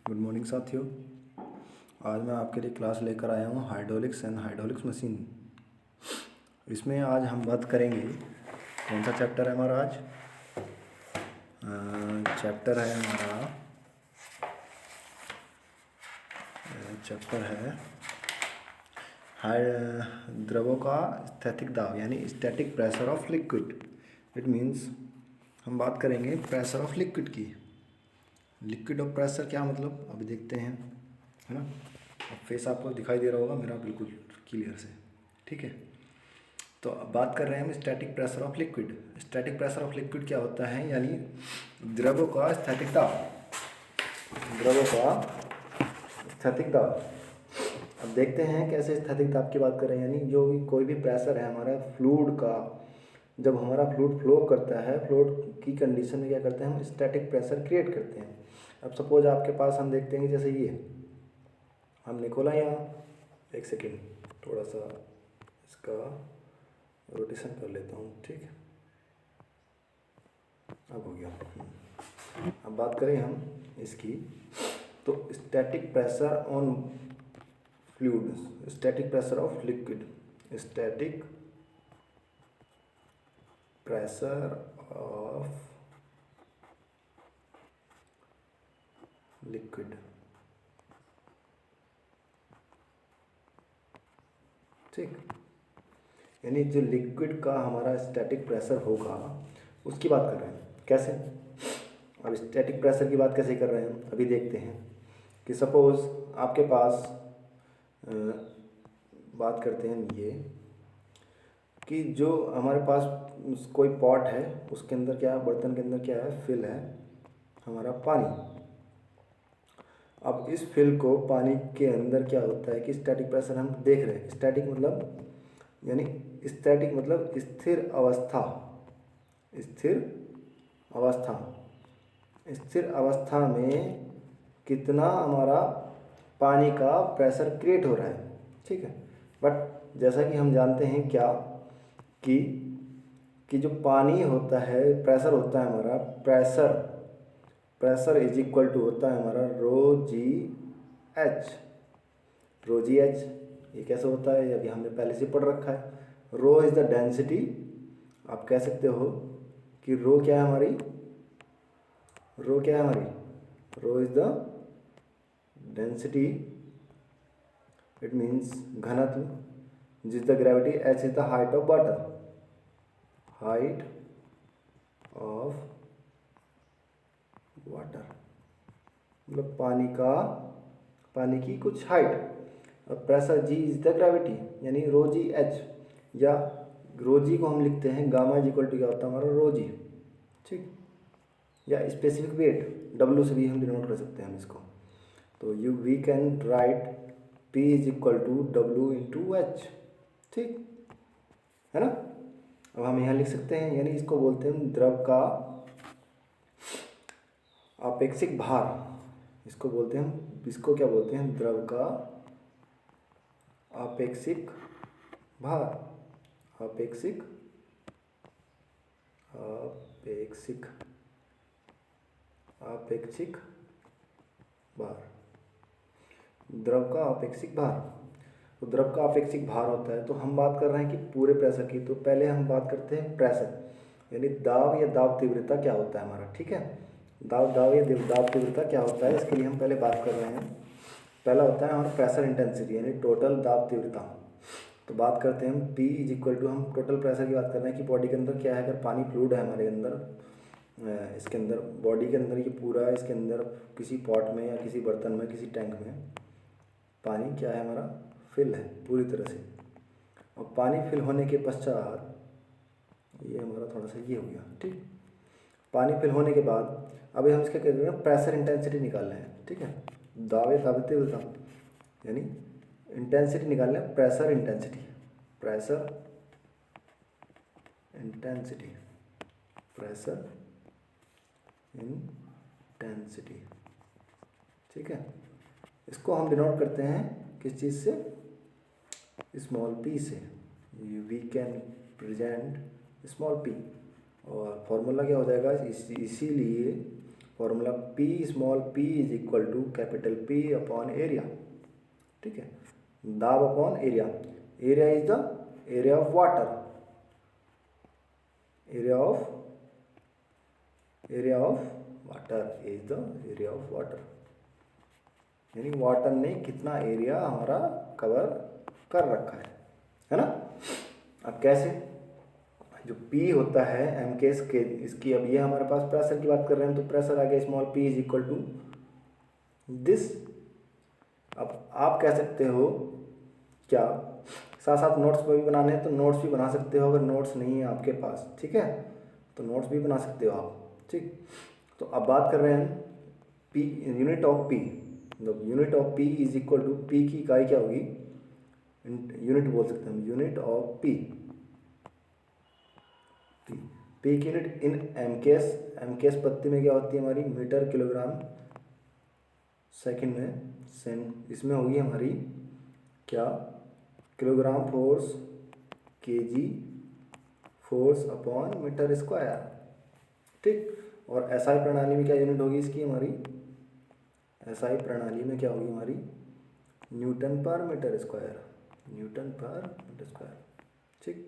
Good morning साथियों। आज मैं आपके लिए क्लास लेकर आया हूँ हाइड्रोलिक्स एंड हाइड्रोलिक्स मशीन। इसमें आज हम बात करेंगे, कौन सा चैप्टर है हमारा आज? चैप्टर है हमारा चैप्टर है द्रवों का स्थैतिक दाब यानी static pressure of liquid. It means हम बात करेंगे प्रेशर ऑफ लिक्विड की। लिक्विड ऑफ प्रेशर क्या मतलब अभी देखते हैं, है ना। अब फेस आपको दिखाई दे रहा होगा मेरा बिल्कुल क्लियर से, ठीक है। तो अब बात कर रहे हैं हम static pressure of liquid. Static pressure of liquid क्या होता है? यानी द्रव्यों का स्थैतिक दाब। द्रव्यों का स्थैतिक दाब। अब देखते हैं कैसे स्थैतिक दाब की बात कर रहे हैं, यानी जो भी कोई भी प्रेशर है हमारा फ्लूइड का, जब हमारा फ्लूइड फ्लो करता है, फ्लूइड की कंडीशन में क्या करते हैं हम स्टैटिक प्रेशर क्रिएट करते हैं। अब सपोज आपके पास हम देखते हैं जैसे ये हमने खोला यहाँ, एक सेकेंड थोड़ा सा इसका रोटेशन कर लेता हूँ, ठीक है। अब हो गया। अब बात करें हम इसकी, तो static pressure on fluid, static pressure of liquid, static pressure of liquid, ठीक। यानी जो लिक्विड का हमारा स्टैटिक प्रेशर होगा उसकी बात कर रहे हैं। कैसे? अब स्टैटिक प्रेशर की बात कैसे कर रहे हैं अभी देखते हैं कि सपोज आपके पास बात करते हैं ये कि जो हमारे पास कोई पॉट है, उसके अंदर क्या है, बर्तन के अंदर क्या है, फिल है हमारा पानी। अब इस फिल को पानी के अंदर क्या होता है कि स्टैटिक प्रेशर हम देख रहे हैं। स्टैटिक मतलब यानी स्टैटिक मतलब स्थिर अवस्था। स्थिर अवस्था, स्थिर अवस्था में कितना हमारा पानी का प्रेशर क्रिएट हो रहा है, ठीक है। बट जैसा कि हम जानते हैं क्या कि जो पानी होता है, प्रेशर होता है हमारा, प्रेशर इज इक्वल टू होता है हमारा रो जी एच। रो जी एच ये कैसे होता है, अभी हमने पहले से पढ़ रखा है। रो इज़ द डेंसिटी, आप कह सकते हो कि रो क्या है हमारी, रो क्या है हमारी, rho is the density, it means घनत्व, g is the gravity, H is the height of water, height of water मतलब पानी की कुछ हाइट। और pressure G is the gravity यानी रो जी एच, या रो जी को हम लिखते हैं गामा इज इक्वल टू क्या होता है हमारा रो जी, ठीक। या स्पेसिफिक वेट डब्ल्यू से भी हम डिनोट कर सकते हैं हम इसको। तो we can write P is equal to W into H, ठीक है ना। अब हम यहाँ लिख सकते हैं, यानी इसको बोलते हैं द्रव का अपेक्षिक भार। इसको बोलते हैं हम, इसको क्या बोलते हैं, द्रव का अपेक्षिक भार। अपेक्षिक अपेक्षिक अपेक्षिक भार, द्रव का अपेक्षिक भार। तो द्रव का अपेक्षिक भार होता है, तो हम बात कर रहे हैं कि पूरे प्रेशर की। तो पहले हम बात करते हैं प्रेशर यानी दाब या दाब तीव्रता क्या होता है हमारा, ठीक है। दाब या दाब तीव्रता क्या होता है, इसके लिए हम पहले बात कर रहे हैं। पहला होता है हमारा प्रेशर इंटेंसिटी यानी टोटल दाब तीव्रता। तो बात करते हैं हम P इज इक्वल टू, हम टोटल प्रेशर की बात कर रहे हैं कि बॉडी के अंदर क्या है, अगर पानी फ्लूइड है हमारे अंदर, इसके अंदर बॉडी के अंदर ये पूरा, इसके अंदर किसी पॉट में या किसी बर्तन में, किसी टैंक में पानी क्या है हमारा, फिल है पूरी तरह से। और पानी फिल होने के पश्चात ये हमारा थोड़ा सा ये हो गया, ठीक। पानी फिल होने के बाद अभी हम इसका क्या करेंगे, प्रेशर इंटेंसिटी निकाल रहे हैं, ठीक है। दावे दाबते हुए यानी इंटेंसिटी निकाल लें, pressure intensity, pressure intensity, pressure intensity, ठीक है। इसको हम डिनोट करते हैं किस चीज़ से, स्मॉल पी से। We can present small P, और फॉर्मूला क्या हो जाएगा, इसीलिए formula P small p is equal to capital P upon area, ठीक है, दाब upon area. Area is the area of water, area of water is the area of water, यानी water ने कितना एरिया हमारा कवर कर रखा है ना। अब कैसे, जो P होता है एम के इसकी, अब ये हमारे पास प्रेशर की बात कर रहे हैं, तो प्रेशर आ गया small p is equal to this. अब आप कह सकते हो क्या, साथ साथ नोट्स भी बनाने हैं तो नोट्स भी बना सकते हो, अगर नोट्स नहीं है आपके पास, ठीक है, तो नोट्स भी बना सकते हो आप, ठीक। तो अब बात कर रहे हैं P, यूनिट ऑफ P, जब unit of P is equal to P की इकाई क्या होगी, यूनिट बोल सकते हैं हम, यूनिट ऑफ P की यूनिट इन एमकेएस पत्ती में क्या होती है हमारी, मीटर किलोग्राम सेकंड में, इसमें होगी हमारी क्या, kilogram force KG force upon metre square, ठीक। और एसआई प्रणाली में क्या यूनिट होगी इसकी हमारी, एसआई प्रणाली में क्या होगी हमारी, न्यूटन पर मीटर स्क्वायर, न्यूटन पर मीटर स्क्वायर, ठीक।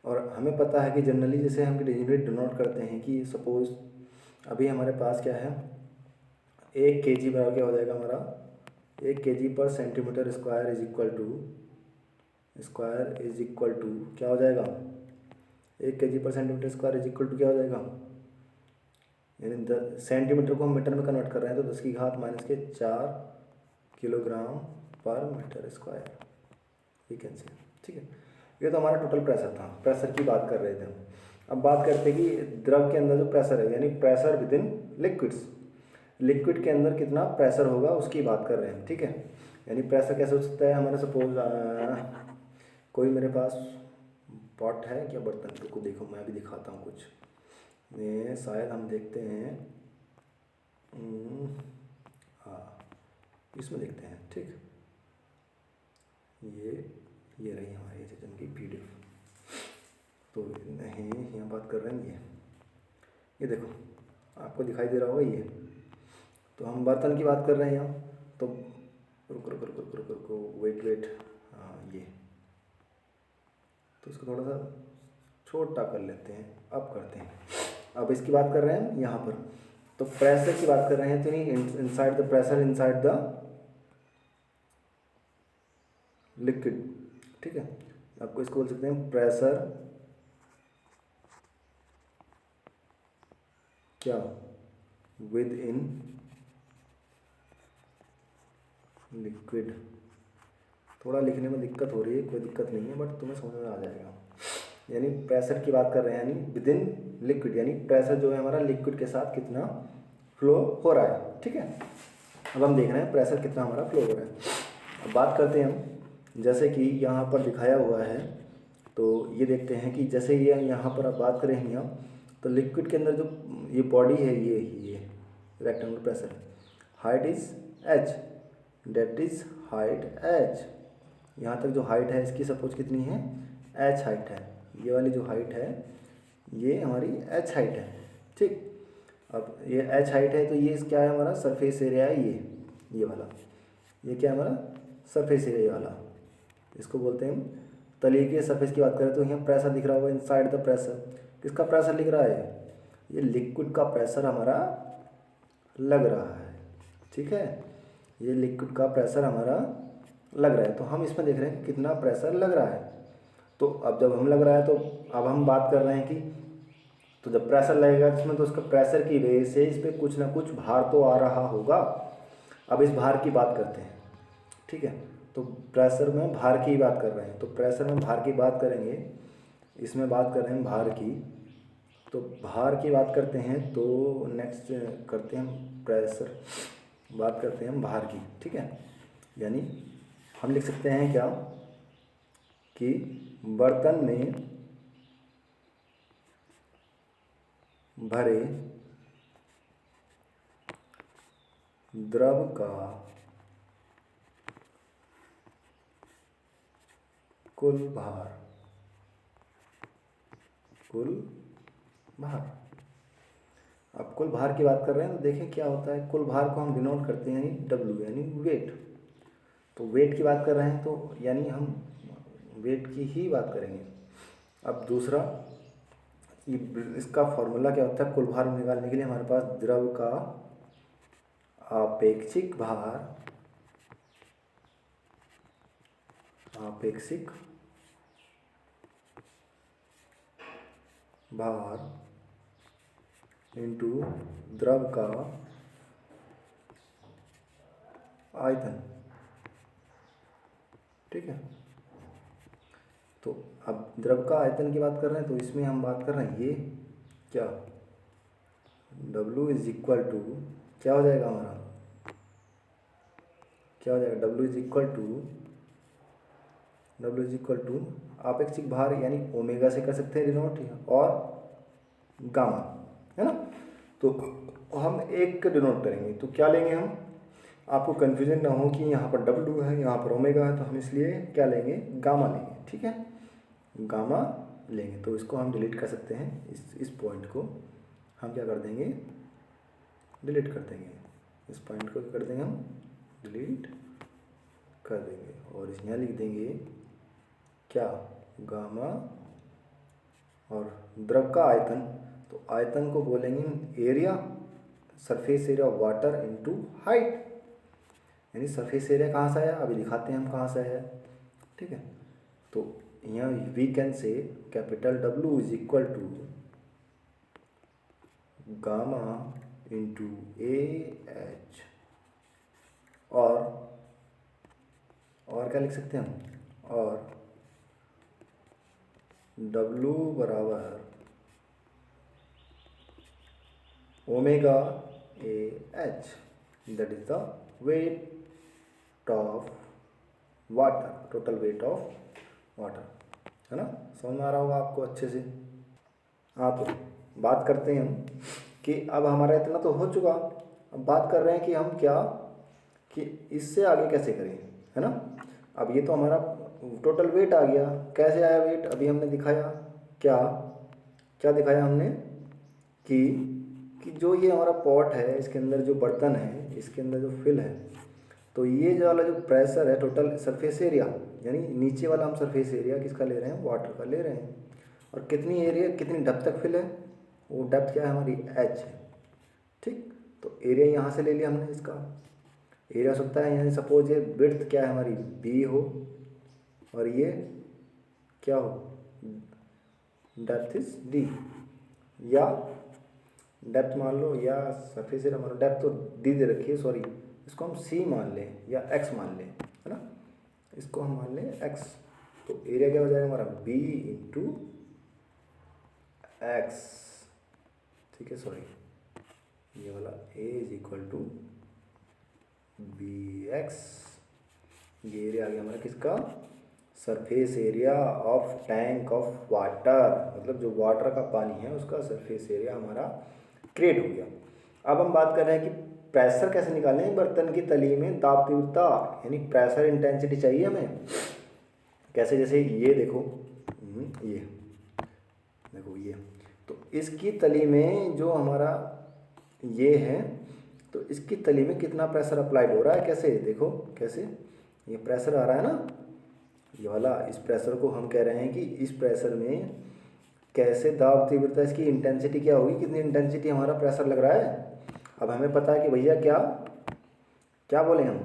और हमें पता है कि जनरली जैसे हम यूनिट डिनोट करते हैं कि सपोज अभी हमारे पास क्या है, 1 kg बराबर क्या हो जाएगा हमारा, 1 kg per centimetre square is equal to क्या हो जाएगा, 1 kg per centimetre square is equal to क्या हो जाएगा, यानी 10 सेंटीमीटर को हम मीटर में कन्वर्ट कर रहे हैं तो 10 की घात -4 किलोग्राम पर मीटर स्क्वायर, वी कैन से, ठीक है। ये तो हमारा टोटल प्रेशर था, प्रेशर की बात कर रहे थे हम। अब बात करते हैं कि द्रव के अंदर जो प्रेशर है, यानी pressure with in liquids, liquid के अंदर कितना प्रेशर होगा उसकी बात कर रहे हैं, ठीक है। यानी प्रेशर कैसे हो सकता है, हमारे सपोज कोई मेरे पास पॉट है क्या, बर्तन को देखो मैं भी दिखाता हूँ कुछ, ये शायद हम देखते हैं, हाँ इसमें देखते हैं, ठीक। ये रही हमारी सेशन की PDF, तो नहीं यहाँ बात कर रहे हैं, ये देखो आपको दिखाई दे रहा होगा, ये तो हम बर्तन की बात कर रहे हैं यहाँ, तो रुको वेट, हाँ ये, तो इसको थोड़ा सा छोटा कर लेते हैं, अब करते हैं, अब इसकी बात कर रहे हैं यहाँ पर, तो प्रेशर की बात कर रहे हैं, तो नहीं inside the pressure inside the liquid, ठीक है। आपको इसको बोल सकते हैं प्रेशर क्या, विद इन लिक्विड। थोड़ा लिखने में दिक्कत हो रही है, कोई दिक्कत नहीं है, बट तुम्हें समझ में आ जाएगा। यानी प्रेशर की बात कर रहे हैं, यानी विद इन लिक्विड, यानी प्रेशर जो है हमारा लिक्विड के साथ कितना फ्लो हो रहा है, ठीक है। अब हम देख रहे हैं प्रेशर कितना हमारा फ्लो हो रहा है। अब बात करते हैं हम, जैसे कि यहाँ पर दिखाया हुआ है, तो ये देखते हैं कि जैसे ये यहाँ पर आप बात करेंगे हम, तो लिक्विड के अंदर जो ये बॉडी है, ये rectangular pressure, height is h, that is height h, यहाँ तक जो हाइट है इसकी सपोज कितनी है, h हाइट है, ये वाली जो हाइट है ये हमारी h हाइट है, ठीक। अब ये h हाइट है, तो ये क्या है हमारा सरफेस एरिया है, ये वाला, ये क्या है हमारा सरफेस एरिया वाला, इसको बोलते हैं हम तली के सरफेस की बात करें, तो यहाँ प्रेशर दिख रहा होगा इनसाइड द प्रेशर, किसका प्रेशर लिख रहा है, ये लिक्विड का प्रेशर हमारा लग रहा है, ठीक है, ये लिक्विड का प्रेशर हमारा लग रहा है, तो हम इसमें देख रहे हैं कितना प्रेशर लग रहा है। तो अब जब हम लग रहा है, तो अब हम बात कर रहे हैं कि तो जब प्रेशर लगेगा इसमें, तो उसका प्रेशर की वजह से इस पर कुछ ना कुछ भार तो आ रहा होगा। अब इस भार की बात करते हैं, ठीक है, तो प्रेशर में भार की बात कर रहे हैं, तो प्रेशर में भार की बात करेंगे, इसमें बात कर रहे हैं भार की, तो भार की बात करते हैं, तो नेक्स्ट करते हैं हम प्रेशर, बात करते हैं हम भार की, ठीक है। यानी हम लिख सकते हैं क्या कि बर्तन में भरे द्रव का कुल भार अब कुल भार की बात कर रहे हैं तो देखें क्या होता है, कुल भार को हम डिनोट करते हैं यानी W यानी वेट। तो वेट की बात कर रहे हैं तो यानी हम वेट की ही बात करेंगे। अब दूसरा, ये इसका फॉर्मूला क्या होता है, कुल भार निकालने के लिए हमारे पास द्रव का आपेक्षिक भार, आपेक्षिक भार इंटू द्रव का आयतन, ठीक है। तो अब द्रव का आयतन की बात कर रहे हैं तो इसमें हम बात कर रहे हैं ये क्या, W इज इक्वल टू क्या हो जाएगा हमारा, क्या हो जाएगा, W इज इक्वल टू आपेक्षिक भार यानी ओमेगा से कर सकते हैं डिनोट और गामा, है ना। तो हम एक डिनोट करेंगे तो क्या लेंगे हम, आपको कन्फ्यूजन ना हो कि यहाँ पर W है यहाँ पर ओमेगा है, तो हम इसलिए क्या लेंगे, गामा लेंगे, ठीक है, गामा लेंगे। तो इसको हम डिलीट कर सकते हैं, इस पॉइंट को हम क्या कर देंगे, डिलीट कर देंगे, इस पॉइंट को क्या कर देंगे हम, डिलीट कर देंगे और यहाँ लिख देंगे क्या, गामा और द्रव का आयतन, तो आयतन को बोलेंगे area, surface area of water into height, यानी सरफेस एरिया कहाँ से आया, अभी दिखाते हैं हम कहाँ से आया, ठीक है। तो यहाँ we can say capital W is equal to gamma into AH और क्या लिख सकते हैं हम, और W बराबर omega AH, that is the weight of water, total weight of water, है ना। समझ में आ रहा होगा आपको अच्छे से। हाँ, तो बात करते हैं हम कि अब हमारा इतना तो हो चुका, अब बात कर रहे हैं कि हम क्या, कि इससे आगे कैसे करें, है ना। अब ये तो हमारा टोटल वेट आ गया, कैसे आया वेट, अभी हमने दिखाया, क्या क्या दिखाया हमने कि जो ये हमारा पॉट है, इसके अंदर जो बर्तन है, इसके अंदर जो फिल है, तो ये जो वाला जो प्रेशर है, टोटल सरफेस एरिया, यानी नीचे वाला हम सरफेस एरिया किसका ले रहे हैं, वाटर का ले रहे हैं, और कितनी एरिया, कितनी डेप्थ तक फिल है, वो डेप्थ क्या है हमारी, H है, ठीक। तो एरिया यहाँ से ले लिया हमने, इसका एरिया सकता है, यानी सपोज ये विड्थ क्या है हमारी, B हो, और ये क्या हो, डेप्थ इज D, या डेप्थ मान लो, या सरफेस एरिया मान लो, डेप्थ तो D दे रखी है, सॉरी, इसको हम C मान लें या X मान लें, है ना, इसको हम मान लें X। तो एरिया क्या हो जाएगा हमारा, B इंटू X, ठीक है, सॉरी, ये वाला A is equal to BX, ये एरिया आ गया हमारा किसका, surface area of tank of water, मतलब जो वाटर का पानी है उसका सरफेस एरिया हमारा क्रिएट हो गया। अब हम बात कर रहे हैं कि प्रेशर कैसे निकालें, बर्तन की तली में दाब तीव्रता, यानी प्रेशर इंटेंसिटी चाहिए हमें, कैसे, जैसे ये देखो, ये देखो ये, तो इसकी तली में जो हमारा ये है, तो इसकी तली में कितना प्रेशर अप्लाइड हो रहा है, कैसे देखो, कैसे ये प्रेशर आ रहा है ना, ये वाला, इस प्रेशर को हम कह रहे हैं कि इस प्रेशर में कैसे दाब तीव्रता, इसकी इंटेंसिटी क्या होगी, कितनी इंटेंसिटी हमारा प्रेशर लग रहा है। अब हमें पता है कि भैया क्या क्या बोले हम,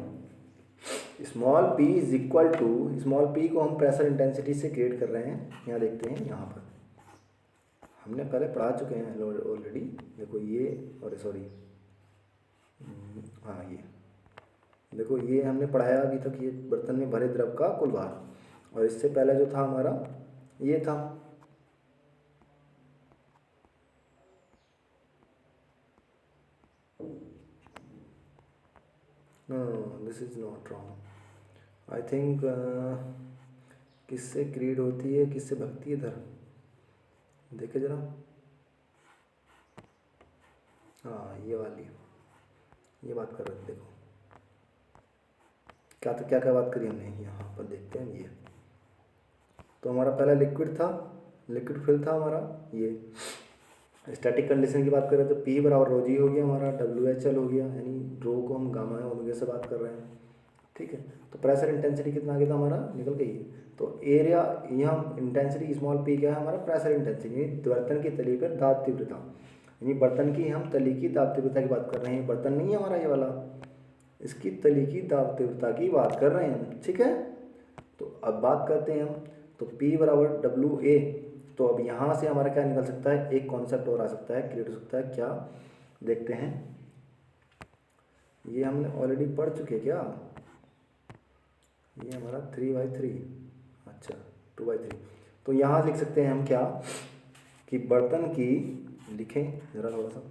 small p is equal to, small p को हम प्रेशर इंटेंसिटी से क्रिएट कर रहे हैं, यहाँ देखते हैं, यहाँ पर हमने पहले पढ़ा चुके हैं ऑलरेडी, देखो ये, और सॉरी, हाँ ये देखो, ये हमने पढ़ाया अभी तक, ये बर्तन में भरे द्रव का कुल भार, और इससे पहले जो था हमारा ये था, no this is not wrong, I think किससे क्रिएट होती है, किससे भगती है इधर, देखे जरा, हाँ ये वाली, ये बात कर रहे थे, देखो क्या, तो क्या क्या बात करी हमने, यहाँ पर देखते हैं, ये तो हमारा पहला लिक्विड था, लिक्विड फिल था हमारा ये, स्टैटिक कंडीशन की बात करें तो P बराबर रो जी हो गया हमारा, WHL हो गया, यानी रो को हम गामा ओमेगा से बात कर रहे हैं, ठीक है। तो प्रेशर इंटेंसिटी कितना आ गया था हमारा, निकल गई। तो एरिया, यहाँ इंटेंसिटी स्मॉल p क्या है हमारा, प्रेशर इंटेंसिटी, यानी बर्तन की तली पर दाब तीव्रता, यानी बर्तन की हम तली की दाब तीव्रता की बात कर रहे हैं। बर्तन नहीं है हमारा ये वाला, इसकी तली की दाब तीव्रता की बात कर रहे हैं, ठीक है। तो अब बात करते हैं हम, तो P बराबर WA। तो अब यहाँ से हमारा क्या निकल सकता है, एक कॉन्सेप्ट और आ सकता है, क्रिएट हो सकता है, क्या देखते हैं। ये हमने ऑलरेडी पढ़ चुके क्या, ये हमारा 3/3, अच्छा 2/3। तो यहाँ लिख सकते हैं हम क्या, कि बर्तन की, लिखें ज़रा थोड़ा सा,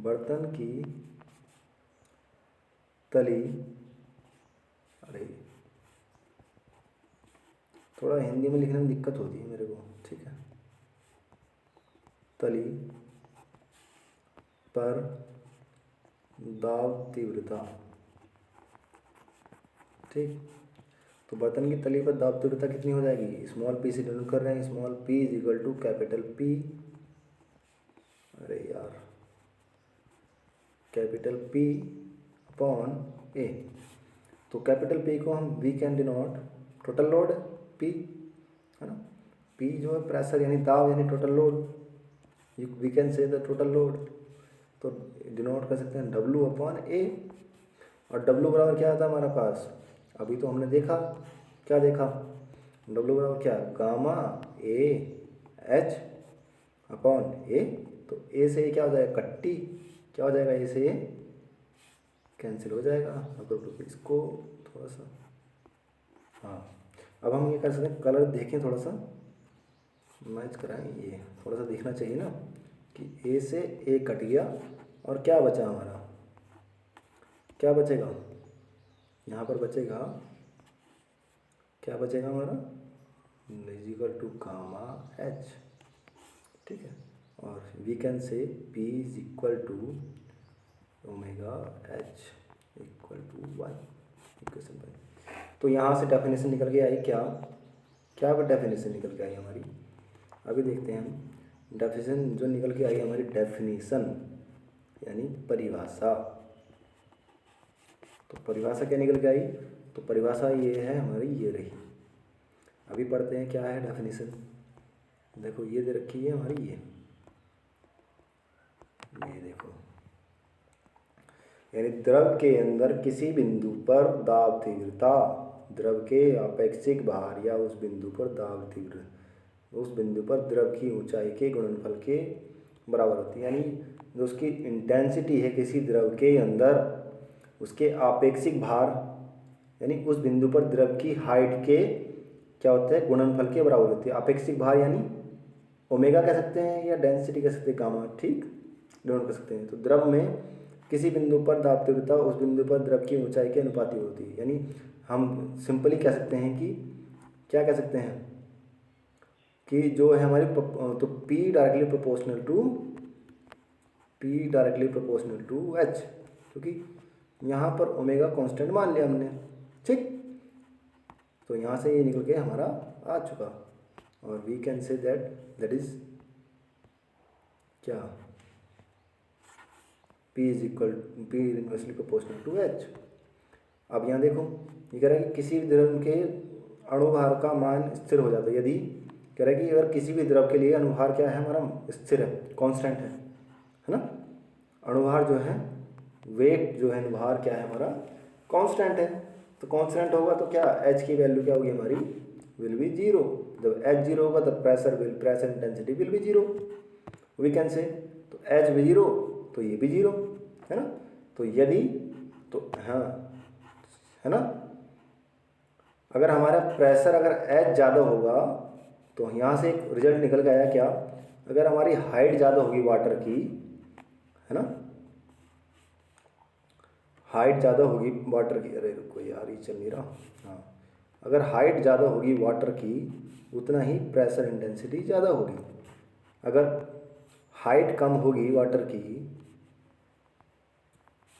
बर्तन की तली, अरे थोड़ा हिंदी में लिखने में दिक्कत होती है मेरे को, ठीक है। तली पर दाब तीव्रता, ठीक। तो बर्तन की तली पर दाब तीव्रता कितनी हो जाएगी, स्मॉल p से डिनोट कर रहे हैं, small p is equal to capital P, अरे यार, कैपिटल P अपॉन A। तो कैपिटल P को हम we can denote total load P, है ना। P जो है प्रेशर यानी दाब यानी total load, we can say the total load. तो डिनोट कर सकते हैं W अपॉन A, और W बराबर क्या आता है हमारे पास, अभी तो हमने देखा, क्या देखा, W बराबर क्या, gamma A H upon A। तो A से A क्या हो जाएगा, कट्टी, क्या हो जाएगा, A से A कैंसिल हो जाएगा। अगर इसको थोड़ा सा, हाँ अब हम ये कर सकते हैं, कलर देखें थोड़ा सा मैच कराएं, ये थोड़ा सा देखना चाहिए ना, कि A से A कट गया और क्या बचा हमारा, क्या बचेगा यहाँ पर, बचेगा क्या बचेगा हमारा, is equal to gamma H, ठीक है। और we can say P is equal to omega H equal to 1, equation 1। तो यहाँ से डेफिनेशन निकल के आई क्या, क्या पर डेफिनेशन निकल के आई हमारी, अभी देखते हैं हम। डेफिनेशन जो निकल के आई हमारी, डेफिनेशन यानी परिभाषा। तो परिभाषा क्या निकल के आई, तो परिभाषा ये है हमारी, ये रही। अभी पढ़ते हैं क्या है डेफिनेशन, देखो ये दे रखी है हमारी, ये देखो, यानी द्रव के अंदर किसी बिंदु पर दाब तीव्रता द्रव के अपेक्षिक भार या उस बिंदु पर दाब तीव्र, उस बिंदु पर द्रव की ऊंचाई के गुणनफल के बराबर होती है। यानी जो उसकी इंटेंसिटी है किसी द्रव के अंदर, उसके आपेक्षिक भार यानी उस बिंदु पर द्रव की हाइट के क्या होता है, गुणनफल के बराबर होती है। आपेक्षिक भार यानी ओमेगा कह सकते हैं या डेंसिटी कह सकते हैं, गामा, ठीक, डिनोट कर सकते हैं। तो द्रव में किसी बिंदु पर दाब तीव्रता उस बिंदु पर द्रव की ऊंचाई के अनुपाती होती है। यानी हम सिंपली कह सकते हैं कि, क्या कह सकते हैं कि जो है हमारी, तो P directly proportional to H, क्योंकि यहाँ पर ओमेगा कांस्टेंट मान लिया हमने, ठीक। तो यहाँ से ये निकल के हमारा आ चुका, और we can say that is क्या, P is equal P inversely proportional to H। अब यहाँ देखो, ये कह रहा है कि किसी भी द्रव के अणुभार का मान स्थिर हो जाता है, यदि कह रहा है कि अगर किसी भी द्रव के लिए अणुभार क्या है हमारा, स्थिर है, कांस्टेंट है ना। अणुभार जो है, वेट जो है, अणुभार क्या है हमारा, कांस्टेंट है। तो कांस्टेंट होगा तो क्या, H की वैल्यू क्या होगी हमारी, विल बी 0। जब H 0 होगा तो pressure intensity will be 0, we can say. तो H भी 0 तो ये भी 0, है ना। तो यदि, तो हाँ, है ना, अगर हमारा प्रेशर अगर H ज़्यादा होगा तो यहाँ से एक रिजल्ट निकल के आया क्या, अगर हमारी हाइट ज़्यादा होगी वाटर की, है ना, हाइट ज़्यादा होगी वाटर की, अरे रुको यार ये चल नहीं रहा, हाँ, अगर हाइट ज़्यादा होगी वाटर की उतना ही प्रेशर इंटेंसिटी ज़्यादा होगी। अगर हाइट कम होगी वाटर की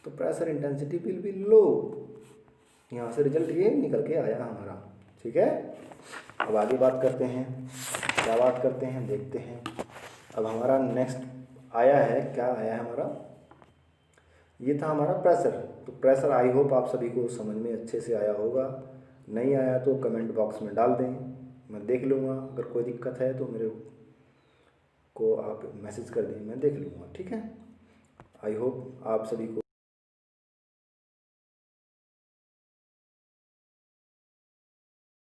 तो प्रेशर इंटेंसिटी विल बी लो। यहाँ से रिजल्ट ये निकल के आया हमारा, ठीक है। अब आगे बात करते हैं, क्या बात करते हैं देखते हैं। अब हमारा नेक्स्ट आया है, क्या आया है हमारा, ये था हमारा प्रेशर। तो प्रेशर आई होप आप सभी को समझ में अच्छे से आया होगा। नहीं आया तो कमेंट बॉक्स में डाल दें, मैं देख लूँगा। अगर कोई दिक्कत है तो मेरे को आप मैसेज कर दें, मैं देख लूँगा, ठीक है। आई होप आप सभी को